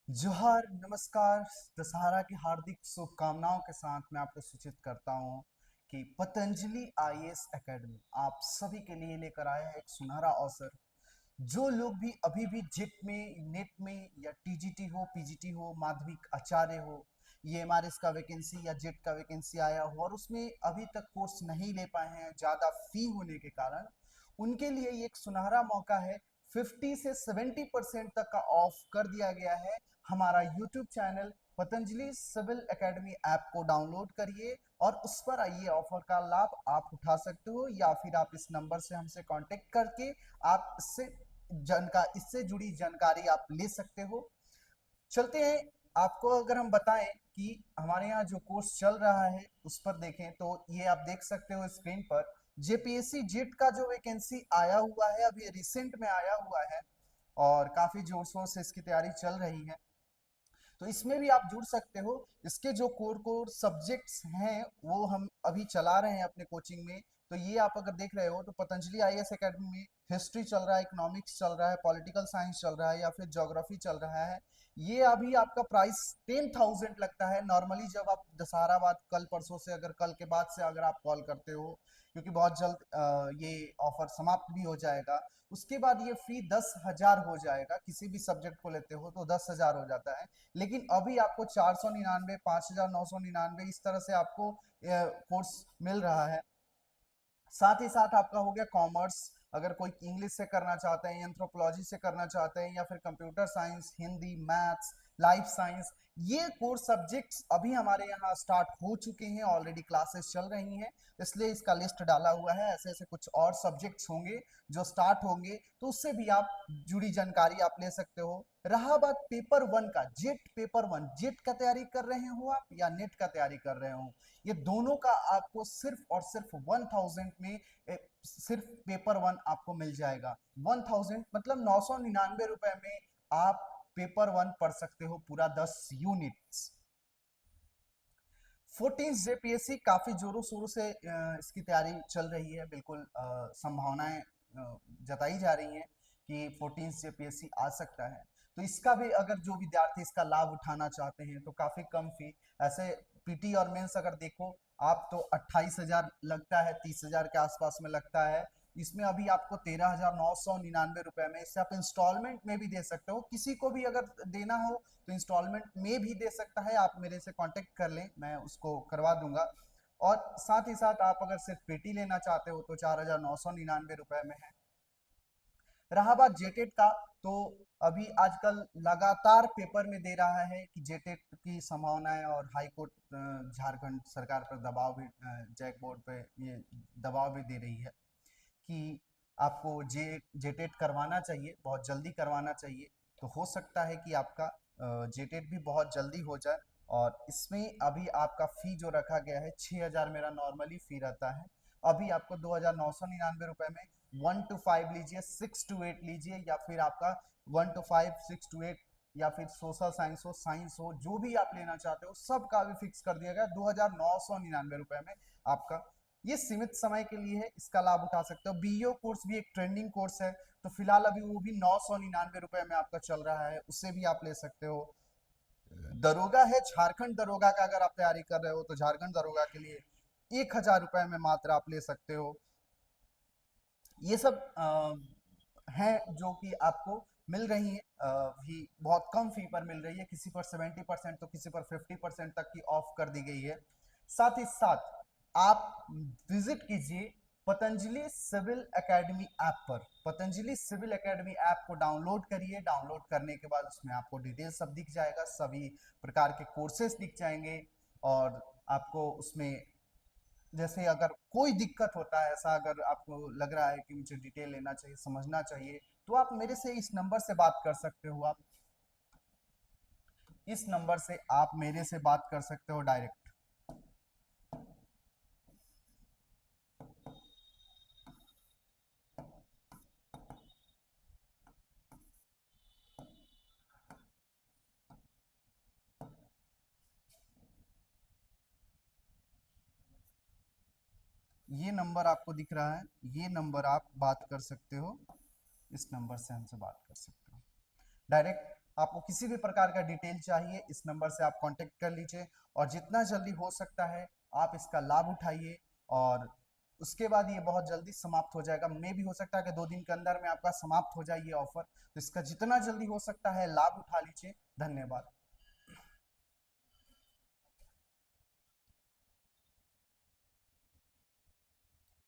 जोहार नमस्कार। दशहरा की हार्दिक शुभकामनाओं के साथ मैं आपको सूचित करता हूं कि पतंजलि आईएएस एकेडमी आप सभी के लिए लेकर आया है एक सुनहरा अवसर। जो लोग भी अभी भी जेट में नेट में या टीजीटी हो पीजीटी हो माध्यमिक आचार्य हो, ये एमआरएस का वैकेंसी या जेट का वैकेंसी आया हो और उसमें अभी तक कोर्स नहीं ले पाए हैं ज़्यादा फी होने के कारण, उनके लिए ये एक सुनहरा मौका है। 50 से 70% तक का ऑफ कर दिया गया है। हमारा YouTube channel Patanjali civil academy app को डाउनलोड करिए और उस पर आइए, ऑफर का लाभ आप उठा सकते हो या फिर आप इस नंबर से हमसे कांटेक्ट करके आप इससे जुड़ी जानकारी आप ले सकते हो। चलते हैं, आपको अगर हम बताएं कि हमारे यहाँ जो कोर्स चल रहा है उस पर देखें तो ये आप देख सकते हो स्क्रीन पर। जेपीएससी जेट का जो वैकेंसी आया हुआ है अभी रिसेंट में आया हुआ है और काफी जोर शोर से इसकी तैयारी चल रही है, तो इसमें भी आप जुड़ सकते हो। इसके जो कोर कोर सब्जेक्ट्स हैं वो हम अभी चला रहे हैं अपने कोचिंग में। तो ये आप अगर देख रहे हो तो पतंजलि आईएएस एकेडमी में हिस्ट्री चल रहा है, इकोनॉमिक्स चल रहा है, पॉलिटिकल साइंस चल रहा है या फिर ज्योग्राफी चल रहा है। ये अभी आपका प्राइस 10,000 लगता है नॉर्मली। जब आप दशहरा बाद कल परसों से अगर कल के बाद से अगर आप कॉल करते हो, क्योंकि बहुत जल्द ये ऑफर समाप्त भी हो जाएगा, उसके बाद ये फी 10,000 हो जाएगा। किसी भी सब्जेक्ट को लेते हो तो 10,000 हो जाता है। लेकिन अभी आपको 499, 5,999 इस तरह से आपको कोर्स मिल रहा है। साथ ही साथ आपका हो गया कॉमर्स, अगर कोई इंग्लिश से करना चाहते हैं, एंथ्रोपोलॉजी से करना चाहते हैं या फिर computer science, Hindi, maths, life science, ये कोर्स सब्जेक्ट्स अभी हमारे यहाँ स्टार्ट हो चुके हैं, ऑलरेडी क्लासेस चल रही हैं, इसलिए इसका लिस्ट डाला हुआ है। ऐसे ऐसे कुछ और सब्जेक्ट्स होंगे जो स्टार्ट होंगे, तो उससे भी आप जुड़ी जानकारी आप ले सकते हो। रहा बात पेपर वन का, जेट पेपर वन, जेट का तैयारी कर रहे हो आप या नेट का तैयारी कर रहे हो, ये दोनों का आपको सिर्फ और सिर्फ 1000 में सिर्फ पेपर वन आपको मिल जाएगा। 1000 मतलब 999 रुपए में आप पेपर वन पढ़ सकते हो पूरा 10 यूनिट्स। 14 जेपीएससी काफी जोरों शोरों से इसकी तैयारी चल रही है। बिल्कुल संभावनाएं जताई जा रही हैं कि 14 जेपीएससी आ सकता है। तो इसका भी अगर जो विद्यार्थी इसका लाभ उठाना चाहते हैं तो काफी कम फी, ऐसे पीटी और मेंस अगर देखो आप तो 28,000 लगता है, 30,000 के आसपास में लगता है। इसमें अभी आपको 13,999 में, इससे आप इंस्टॉलमेंट में भी दे सकते हो। किसी को भी अगर देना हो तो इंस्टॉलमेंट में भी दे सकता है। आप मेरे से कांटेक्ट कर लें, मैं उसको करवा दूंगा। और साथ ही साथ आप अगर सिर्फ पेटी लेना चाहते हो तो 4,999 में है। रहा बात जेटेट का, तो अभी आजकल लगातार पेपर में दे रहा है कि जेटेट की संभावनाएं, और हाई कोर्ट झारखंड सरकार पर दबाव भी, जैक बोर्ड पे ये दबाव भी दे रही है कि आपको जेटेट करवाना चाहिए, बहुत जल्दी करवाना चाहिए। तो हो सकता है कि आपका जेटेट भी बहुत जल्दी हो जाए। और इसमें अभी आपका फी जो रखा गया है 6,000 मेरा नॉर्मली फी रहता है, अभी आपको 2,999 में 1 to 5 लीजिए, 6 to 8 लीजिए, या फिर आपका 1 to 5, 6 to 8, या फिर सोशल साइंस हो, साइंस हो, जो भी आप लेना चाहते हो सबका भी फिक्स कर दिया गया 2,999 में आपका। ये सीमित समय के लिए है, इसका लाभ उठा सकते हो। बीईओ कोर्स भी एक ट्रेंडिंग कोर्स है, तो फिलहाल अभी वो भी 999 में आपका चल रहा है, उससे भी आप ले सकते हो। दरोगा है, झारखंड दरोगा का अगर आप तैयारी कर रहे हो तो झारखंड दरोगा के लिए 1,000 रुपए में मात्र आप ले सकते हो। ये सब हैं जो कि आपको मिल रही है, भी बहुत कम फी पर मिल रही है। किसी पर 70% तो किसी पर 50% तक की ऑफ कर दी गई है। साथ ही साथ आप विजिट कीजिए पतंजलि सिविल एकेडमी ऐप पर। पतंजलि सिविल एकेडमी ऐप को डाउनलोड करिए। डाउनलोड करने के बाद उसमें आपको डिटेल सब दिख जाएगा, सभी प्रकार के कोर्सेस दिख जाएंगे। और आपको उसमें जैसे अगर कोई दिक्कत होता है, ऐसा अगर आपको लग रहा है कि मुझे डिटेल लेना चाहिए, समझना चाहिए, तो आप मेरे से इस नंबर से बात कर सकते हो। आप इस नंबर से आप मेरे से बात कर सकते हो डायरेक्ट। ये नंबर आपको दिख रहा है, ये नंबर आप बात कर सकते हो, इस नंबर से हमसे बात कर सकते हो डायरेक्ट। आपको किसी भी प्रकार का डिटेल चाहिए, इस नंबर से आप कांटेक्ट कर लीजिए और जितना जल्दी हो सकता है आप इसका लाभ उठाइए। और उसके बाद ये बहुत जल्दी समाप्त हो जाएगा, मे भी हो सकता है कि 2 दिन के अंदर में आपका समाप्त हो जाए ये ऑफर। तो इसका जितना जल्दी हो सकता है लाभ उठा लीजिए। धन्यवाद।